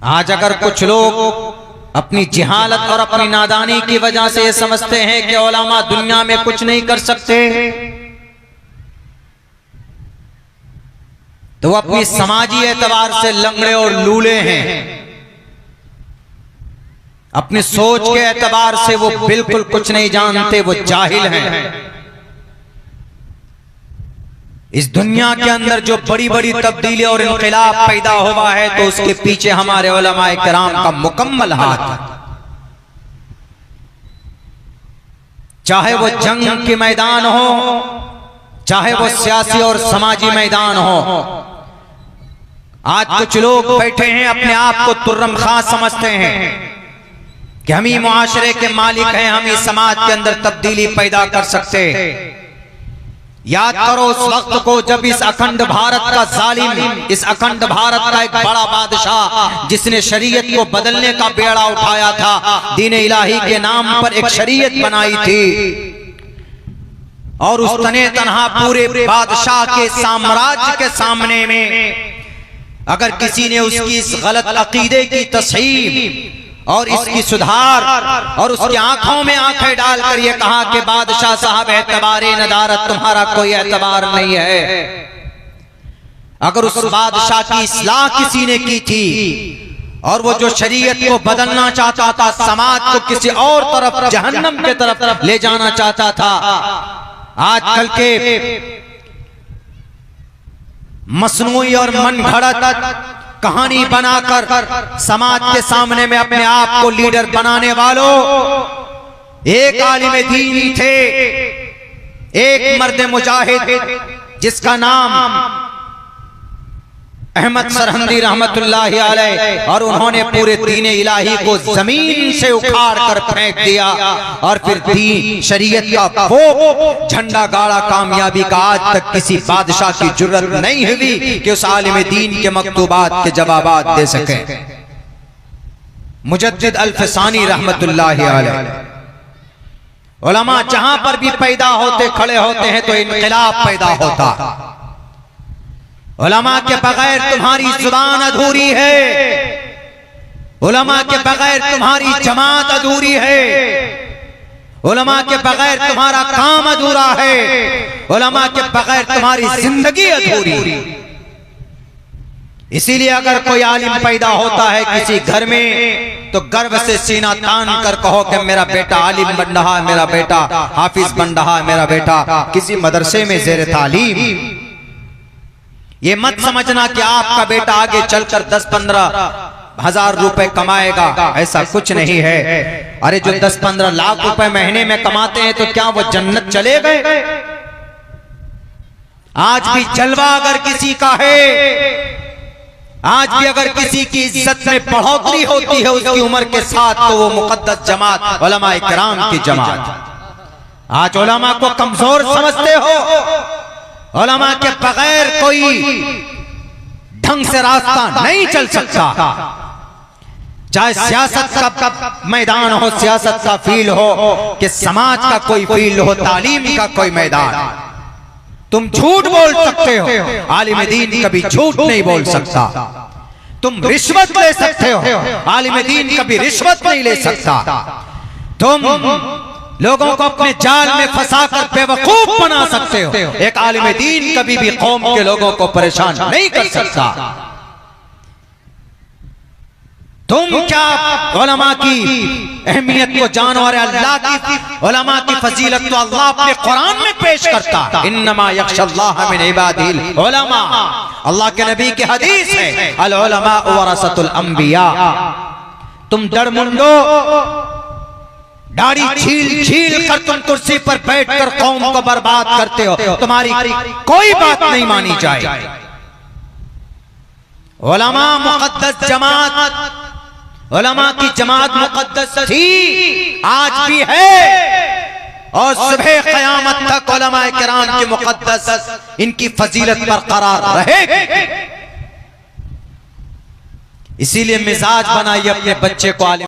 आज अगर कुछ लोग अपनी जिहालत और अपनी नादानी की वजह से ये समझते हैं कि उलमा दुनिया में कुछ नहीं कर सकते, तो वो अपनी समाजी एतबार से लंगड़े और लूले हैं। अपनी सोच के एतबार से वो बिल्कुल कुछ नहीं जानते, वो जाहिल हैं। इस दुनिया के अंदर जो बड़ी बड़ी तब्दीली और इनकलाब पैदा हुआ है, तो उसके पीछे हमारे उलमाए किराम का मुकम्मल हाथ है। चाहे वो जंग के मैदान हो, चाहे वो सियासी और समाजी मैदान हो। आज कुछ लोग बैठे हैं, अपने आप को तुर्रम खां समझते हैं कि हम ही मुआशरे के मालिक हैं, हम ही समाज के अंदर तब्दीली पैदा कर सकते हैं। याद करो उस वक्त को जब इस अखंड भारत का जालिम, इस अखंड भारत का एक बड़ा बादशाह जिसने शरीयत को बदलने का बेड़ा उठाया था, दीन इलाही के नाम पर एक शरीयत बनाई थी, और उस तने तनहा पूरे बादशाह के साम्राज्य के सामने में अगर किसी ने उसकी इस गलत अकीदे की तस्हीह और इसकी सुधार और उसकी आंखों में आंखें डालकर ये कहा कि बादशाह साहब एतबारे नदारत, तुम्हारा कोई एतबार नहीं है। अगर उस बादशाह की इस्लाह किसी ने की थी और वो जो शरीयत को बदलना चाहता था, समाज को किसी और तरफ जहन्नम के तरफ ले जाना चाहता था, आजकल के मसनूई और मन घड़त कहानी बनाकर समाज के सामने में अपने आप को लीडर बनाने वालों, एक आलिम दीन थे, एक मर्द मुजाहिद जिसका नाम अहमद सरहंदी रहमतुल्लाहि अलैह, और उन्होंने पूरे दीन इलाही को जमीन से उखाड़ कर फेंक दिया और फिर दीन शरीयत का वो झंडा गाड़ा कामयाबी का। आज तक किसी बादशाह की जुर्रत नहीं हुई कि उस आलिम दीन के मकतूबात के जवाबात दे सके। मुजद्दिद अल-फसानी रहमतुल्लाहि अलैह, उलमा जहां पर भी पैदा होते खड़े होते हैं तो इनकलाब पैदा होता। उलमा के बगैर तुम्हारी जुबान अधूरी है, उलमा के बगैर तुम्हारी जमात अधूरी है, उलमा के बगैर तुम्हारा काम अधूरा है, उलमा के बगैर तुम्हारी जिंदगी अधूरी। इसीलिए अगर कोई आलिम पैदा होता है किसी घर में, तो गर्व से सीना तान कर कहो कि मेरा बेटा आलिम बन रहा है, मेरा बेटा हाफिज बन रहा है, मेरा बेटा किसी मदरसे में जेर तालीम। ये मत समझना कि आपका बेटा आगे चलकर 10-15 हजार रुपए कमाएगा, ऐसा कुछ नहीं है। अरे जो 10-15 लाख रुपए महीने में कमाते हैं तो क्या वो जन्नत चले गए? आज भी जलवा अगर किसी का है, आज भी अगर किसी की इज्जत में बढ़ोतरी होती है उसकी उम्र के साथ, तो वो मुकद्दस जमात उलमाए किराम की जमात। आज उलमा को कमजोर समझते हो, उलमा के बगैर कोई ढंग से रास्ता नहीं चल सकता। चाहे सियासत का मैदान हो, सियासत का फील्ड हो, कि समाज का कोई फील्ड हो, तालीम का कोई मैदान। तुम झूठ बोल सकते हो, आलिम दीन कभी झूठ नहीं बोल सकता। तुम रिश्वत ले सकते हो, आलिम दीन कभी रिश्वत नहीं ले सकता। तुम लोगों को अपने जाल में फंसाकर बेवकूफ बना सकते हो, एक आलिम दीन कभी भी कौम के लोगों को परेशान नहीं कर सकता। तुम क्या उलमा की अहमियत को जानो, और अल्लाह की उलमा की फजीलत तो अल्लाह अपने कुरान में पेश करता। इन्नमा यख्शल्लाह मिन इबादिल उलमा, अल्लाह के नबी की हदीस है, अल उलमा वरसतुल अंबिया। तुम डरमुंडो दाढ़ी छील छील कर तुम कुर्सी पर बैठकर कौम को बर्बाद करते हो, तुम्हारी कोई बात नहीं मानी जाए। उलमा मुकद्दस जमात, उलमा की जमात मुकद्दस थी, आज भी है, और सुबह क़यामत तक उलमाए किराम की मुकद्दस इनकी फजीलत बरकरार रहेगी। इसीलिए मिजाज बनाइए अपने बच्चे को आलिम